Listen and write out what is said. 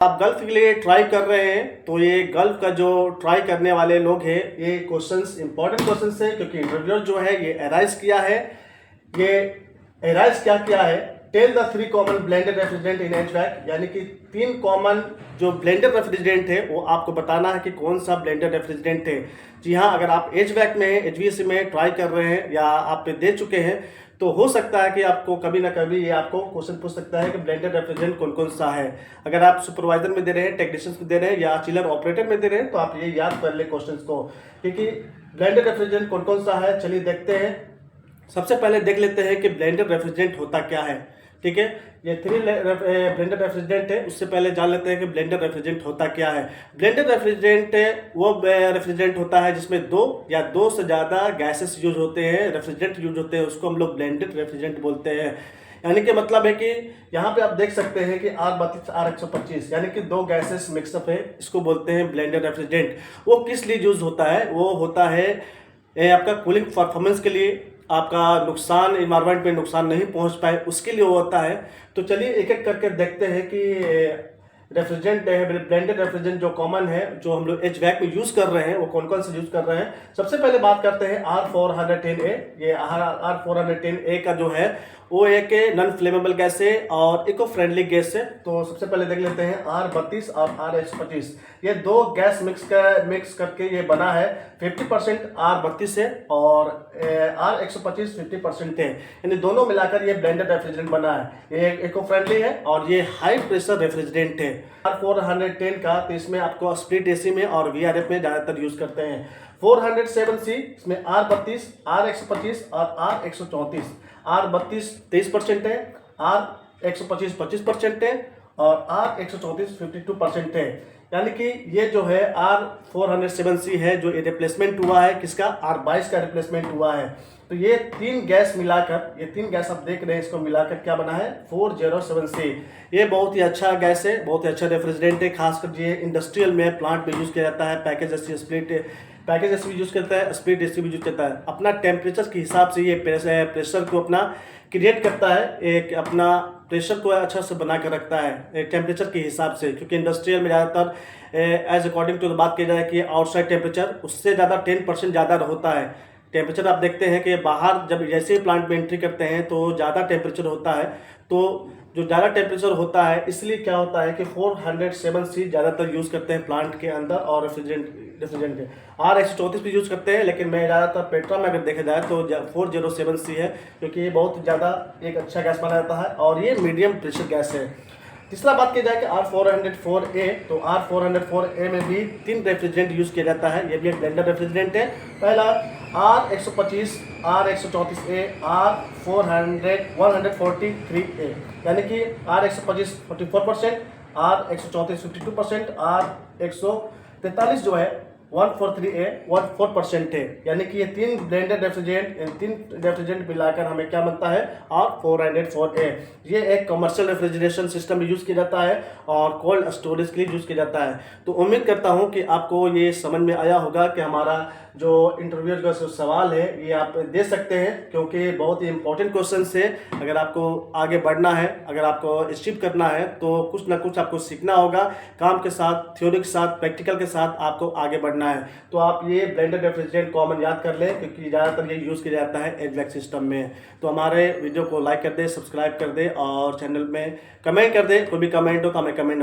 आप गल्फ के लिए ट्राई कर रहे हैं तो ये गल्फ का जो ट्राई करने वाले लोग हैं ये क्वेश्चंस इंपॉर्टेंट क्वेश्चंस है, क्योंकि इंटरव्यूअर जो है ये एराइज किया है। ये एराइज क्या किया है, tell the 3 common blended refrigerant in HVAC, यानी कि 3 कॉमन जो ब्लेंडेड रेफ्रिजरेंट है वो आपको बताना है कि कौन सा ब्लेंडेड रेफ्रिजरेंट है। जी हाँ, अगर आप एचवैक में एचवीएसी में ट्राई कर रहे हैं या आप दे चुके हैं तो हो सकता है कि आपको कभी ना कभी ये आपको क्वेश्चन पूछ सकता है कि ब्लेंडेड रेफ्रिजरेंट कौन कौन सा है। अगर आप सुपरवाइजर में दे रहे हैं, टेक्नीशियंस में दे रहे हैं या चिलर ऑपरेटर में दे रहे हैं तो आप ये याद कर ले क्वेश्चंस को, क्योंकि ब्लेंडेड रेफ्रिजरेंट कौन कौन सा है। चलिए देखते हैं। सबसे पहले देख लेते हैं कि ब्लेंडेड रेफ्रिजरेंट होता क्या है। ठीक है, ये 3 ब्लेंडेड रेफ्रिजरेंट है। उससे पहले जान लेते हैं कि ब्लेंडेड रेफ्रिजरेंट होता क्या है। ब्लेंडेड रेफ्रिजरेंट वो रेफ्रिजरेंट होता है जिसमें 2 या 2 से ज़्यादा गैसेस यूज होते हैं, रेफ्रिजरेंट यूज होते हैं, उसको हम लोग ब्लेंडेड रेफ्रिजरेंट बोलते हैं। यानी कि मतलब है कि यहाँ पे आप देख सकते हैं कि R32 R125 यानी कि 2 गैसेस मिक्सअप है, इसको बोलते हैं ब्लेंडेड रेफ्रिजरेंट। वो किस लिए यूज होता है, वो होता है आपका कूलिंग परफॉर्मेंस के लिए, आपका नुकसान इन्वायरमेंट में नुकसान नहीं पहुंच पाए उसके लिए वो होता है। तो चलिए एक एक करके देखते हैं कि रेफ्रिजरेंट है, ब्लेंडेड रेफ्रिजरेंट जो कॉमन है जो हम लोग एचवैक में यूज कर रहे हैं वो कौन कौन से यूज कर रहे हैं। सबसे पहले बात करते हैं R410A। ये R410A का जो है वो एक नॉन फ्लेमेबल गैस है और इको फ्रेंडली गैस है। तो सबसे पहले देख लेते हैं R32 और R125। ये 2 गैस मिक्स करके ये बना है। 50% R32 है और R125 50% है, यानी दोनों मिलाकर ये ब्लेंडेड रेफ्रिजरेंट बना है। ये इको फ्रेंडली है और ये हाई प्रेशर रेफ्रिजरेंट है। R410 का तो इसमें आपको स्प्लिट एसी में और VRF में ज़्यादातर यूज करते हैं। 407C इसमें R32 R125 और R134। R32 23% है, R125 25% है और R134 52% है। यानी कि ये जो है R407C है जो ये रिप्लेसमेंट हुआ है किसका, R22 का रिप्लेसमेंट हुआ है। तो ये 3 गैस मिलाकर, ये 3 गैस आप देख रहे हैं, इसको मिलाकर क्या बना है 407C। ये बहुत ही अच्छा गैस है, बहुत ही अच्छा रेफ्रिजरेंट है। खासकर ये इंडस्ट्रियल में प्लांट में यूज किया जाता है। Package AC split package AC भी यूज करता है, स्प्लिट एसी भी यूज करता है। अपना टेम्परेचर के हिसाब से ये प्रेशर को अपना क्रिएट करता है, एक अपना प्रेशर को अच्छा से बना कर रखता है टेम्परेचर के हिसाब से, क्योंकि इंडस्ट्रियल में ज़्यादातर एज अकॉर्डिंग टू बात की जाए कि आउटसाइड टेम्परेचर उससे ज़्यादा 10% ज़्यादा होता है टेम्परेचर। आप देखते हैं कि बाहर जब जैसे प्लांट में एंट्री करते हैं तो ज़्यादा टेम्परेचर होता है। तो जो ज़्यादा टेम्परेचर होता है इसलिए क्या होता है कि 407C ज़्यादातर यूज़ करते हैं प्लांट के अंदर और रेफ्रिजरेंट के। R134 भी यूज़ करते हैं, लेकिन मैं ज़्यादातर पेट्रा में अगर देखा जाए तो 407C है, क्योंकि ये बहुत ज़्यादा एक अच्छा गैस माना जाता है और ये मीडियम प्रेशर गैस है। तीसरा बात की जाए कि R404A, तो R404A में भी 3 रेफ्रिजरेंट यूज़ किया जाता है। ये भी एक ब्लेंडेड रेफ्रिजरेंट है। पहला R125 R134A R143A, यानी कि R125 44%, R134 52%, R143 जो है 143A 14% है। यानी कि ये 3 ब्लेंडेड रेफ्रिजरेंट, 3 रेफ्रिजरेंट मिलाकर हमें क्या बनता है R404A। ये एक कमर्शियल रेफ्रिजरेशन सिस्टम में यूज़ किया जाता है और कोल्ड स्टोरेज के लिए यूज़ किया जाता है। तो उम्मीद करता हूँ कि आपको ये समझ में आया होगा कि हमारा जो इंटरव्यू का सवाल है ये आप दे सकते हैं, क्योंकि बहुत ही इंपॉर्टेंट क्वेश्चन है। अगर आपको आगे बढ़ना है, अगर आपको अचीव करना है तो कुछ ना कुछ आपको सीखना होगा। काम के साथ, थ्योरी के साथ, प्रैक्टिकल के साथ आपको आगे बढ़ना है। तो आप ये ब्लेंडेड रेफ्रिजरेंट कॉमन याद कर लें, क्योंकि ज़्यादातर ये यूज़ किया जाता है एचवैक सिस्टम में। तो हमारे वीडियो को लाइक कर दे, सब्सक्राइब कर दे और चैनल में कमेंट कर दे। कोई भी कमेंट हो तो हमें कमेंट